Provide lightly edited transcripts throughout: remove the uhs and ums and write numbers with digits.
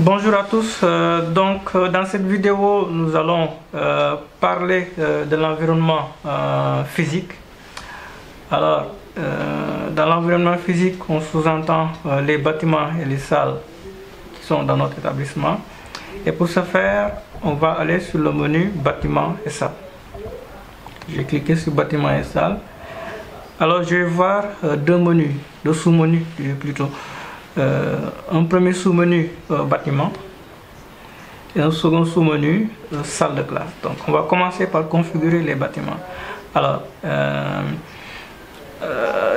Bonjour à tous, dans cette vidéo nous allons parler de l'environnement physique. Alors dans l'environnement physique on sous-entend les bâtiments et les salles qui sont dans notre établissement, et pour ce faire on va aller sur le menu bâtiments et salles. J'ai cliqué sur bâtiments et salles. Alors je vais voir deux sous-menus plutôt. Un premier sous-menu bâtiment et un second sous-menu salle de classe. Donc on va commencer par configurer les bâtiments. Alors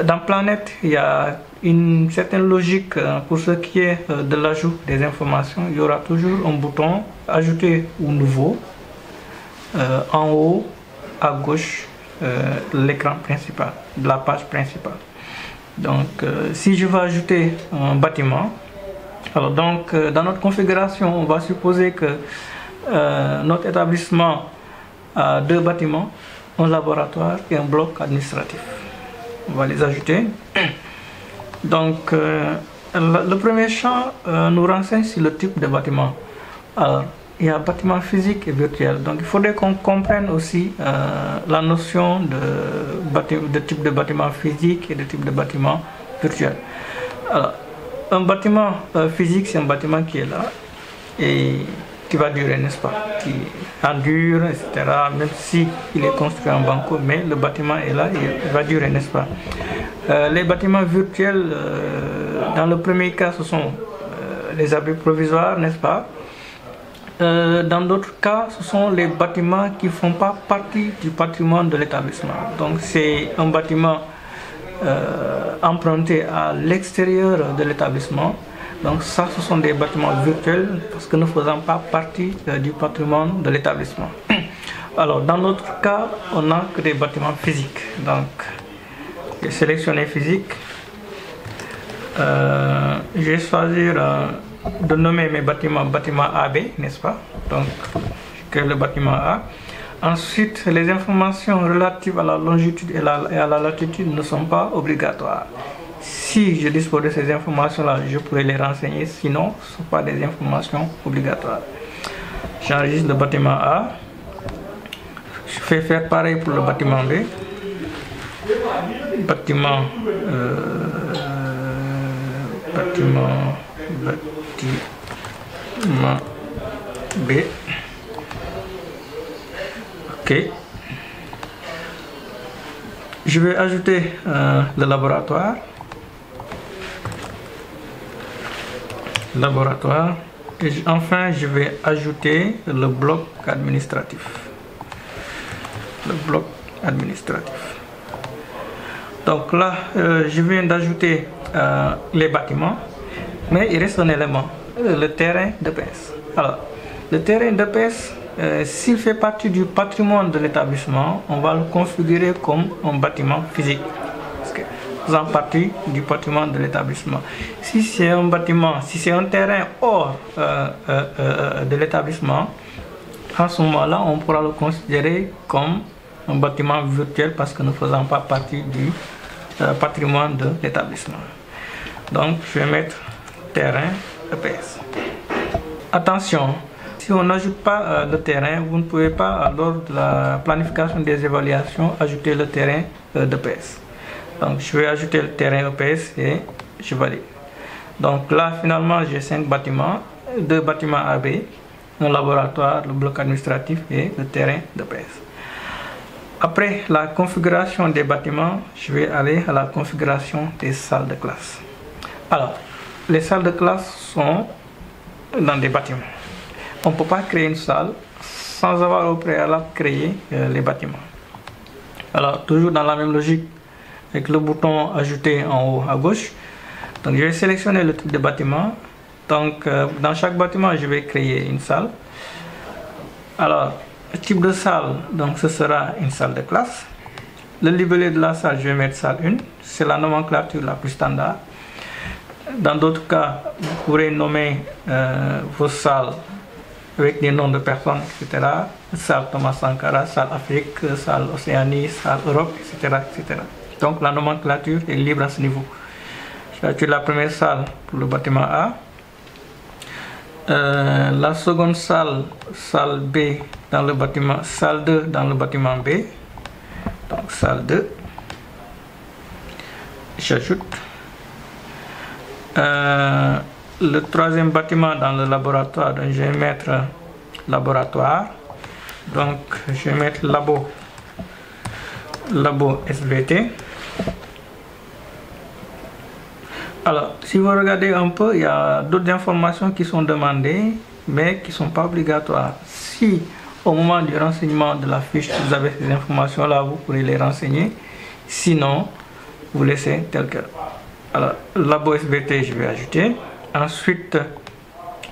dans Planète il y a une certaine logique pour ce qui est de l'ajout des informations. Il y aura toujours un bouton ajouter ou nouveau en haut à gauche de l'écran principal, de la page principale. Donc si je veux ajouter un bâtiment, alors donc dans notre configuration on va supposer que notre établissement a deux bâtiments, un laboratoire et un bloc administratif. On va les ajouter. Donc le premier champ nous renseigne sur le type de bâtiment. Alors il y a bâtiment physique et virtuel, donc il faudrait qu'on comprenne aussi la notion de type de bâtiment physique et de type de bâtiment virtuel. Alors un bâtiment physique, c'est un bâtiment qui est là et qui va durer, n'est-ce pas, qui endure, etc. Même si il est construit en banco, mais le bâtiment est là et il va durer, n'est-ce pas. Les bâtiments virtuels, dans le premier cas ce sont les abris provisoires, n'est-ce pas. Dans d'autres cas, ce sont les bâtiments qui ne font pas partie du patrimoine de l'établissement. Donc c'est un bâtiment emprunté à l'extérieur de l'établissement. Donc ça, ce sont des bâtiments virtuels parce que nous ne faisons pas partie du patrimoine de l'établissement. Alors dans notre cas, on n'a que des bâtiments physiques. Donc j'ai sélectionné physique. Je vais choisir de nommer mes bâtiments bâtiment AB, n'est-ce pas. Donc je crée le bâtiment A. Ensuite les informations relatives à la longitude et à la latitude ne sont pas obligatoires. Si je dispose de ces informations là, je pourrais les renseigner, sinon ce ne sont pas des informations obligatoires. J'enregistre le bâtiment A. Je fais faire pareil pour le bâtiment B. Bâtiment B. Ok. Je vais ajouter le laboratoire. Et enfin je vais ajouter le bloc administratif. Donc là je viens d'ajouter les bâtiments, mais il reste un élément, le terrain d'EPS. Alors le terrain d'EPS, s'il fait partie du patrimoine de l'établissement, on va le configurer comme un bâtiment physique, parce que faisant partie du patrimoine de l'établissement. Si c'est un bâtiment, si c'est un terrain hors de l'établissement, à ce moment-là on pourra le considérer comme un bâtiment virtuel parce que nous ne faisons pas partie du patrimoine de l'établissement. Donc je vais mettre terrain EPS. Attention, si on n'ajoute pas le terrain, vous ne pouvez pas, lors de la planification des évaluations, ajouter le terrain d'EPS. Donc je vais ajouter le terrain EPS et je valide. Donc là finalement j'ai 5 bâtiments, 2 bâtiments AB, un laboratoire, le bloc administratif et le terrain d'EPS. Après la configuration des bâtiments, je vais aller à la configuration des salles de classe. Alors, les salles de classe sont dans des bâtiments. On ne peut pas créer une salle sans avoir au préalable créé les bâtiments. Alors, toujours dans la même logique, avec le bouton ajouter en haut à gauche. Donc, je vais sélectionner le type de bâtiment. Donc, dans chaque bâtiment, je vais créer une salle. Alors, le type de salle, donc ce sera une salle de classe. le libellé de la salle, je vais mettre salle 1. C'est la nomenclature la plus standard. Dans d'autres cas, vous pourrez nommer vos salles avec des noms de personnes, etc. Salle Thomas Sankara, salle Afrique, salle Océanie, salle Europe, etc., etc. Donc la nomenclature est libre à ce niveau. C'est la première salle pour le bâtiment A. La seconde salle, salle B dans le bâtiment, salle 2 dans le bâtiment B. Donc salle 2. J'ajoute. Le troisième bâtiment dans le laboratoire, donc je vais mettre laboratoire. Donc je vais mettre labo SVT. Alors, si vous regardez un peu, il y a d'autres informations qui sont demandées, mais qui ne sont pas obligatoires. Si au moment du renseignement de la fiche, vous avez ces informations-là, vous pourrez les renseigner. Sinon, vous laissez tel quel. Alors, labo SVT, je vais ajouter. Ensuite,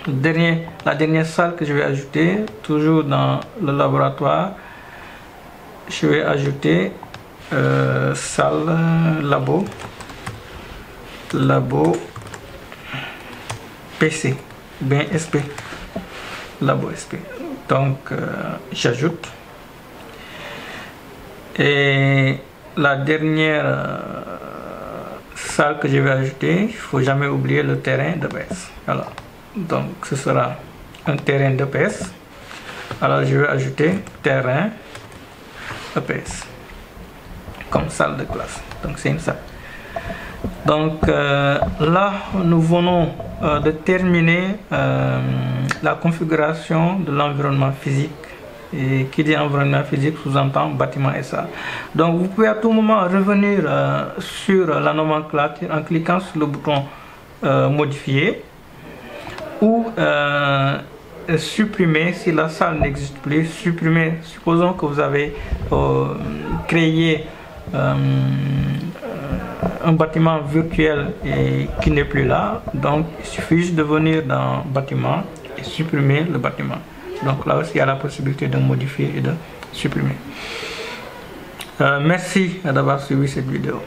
la dernière salle que je vais ajouter, toujours dans le laboratoire, je vais ajouter salle labo PC, bien SP, labo SP. Donc, j'ajoute. Et la dernière salle que je vais ajouter, il ne faut jamais oublier le terrain d'EPS. Alors, donc, ce sera un terrain d'EPS. Alors, je vais ajouter terrain EPS comme salle de classe. Donc, c'est une salle. Donc là, nous venons de terminer la configuration de l'environnement physique. Et qui dit environnement physique sous-entend bâtiment et salle. Donc vous pouvez à tout moment revenir sur la nomenclature en cliquant sur le bouton modifier ou supprimer si la salle n'existe plus. Supprimer, supposons que vous avez créé un bâtiment virtuel et qui n'est plus là, donc il suffit juste de venir dans bâtiment et supprimer le bâtiment. Donc là aussi il y a la possibilité de modifier et de supprimer. Merci d'avoir suivi cette vidéo.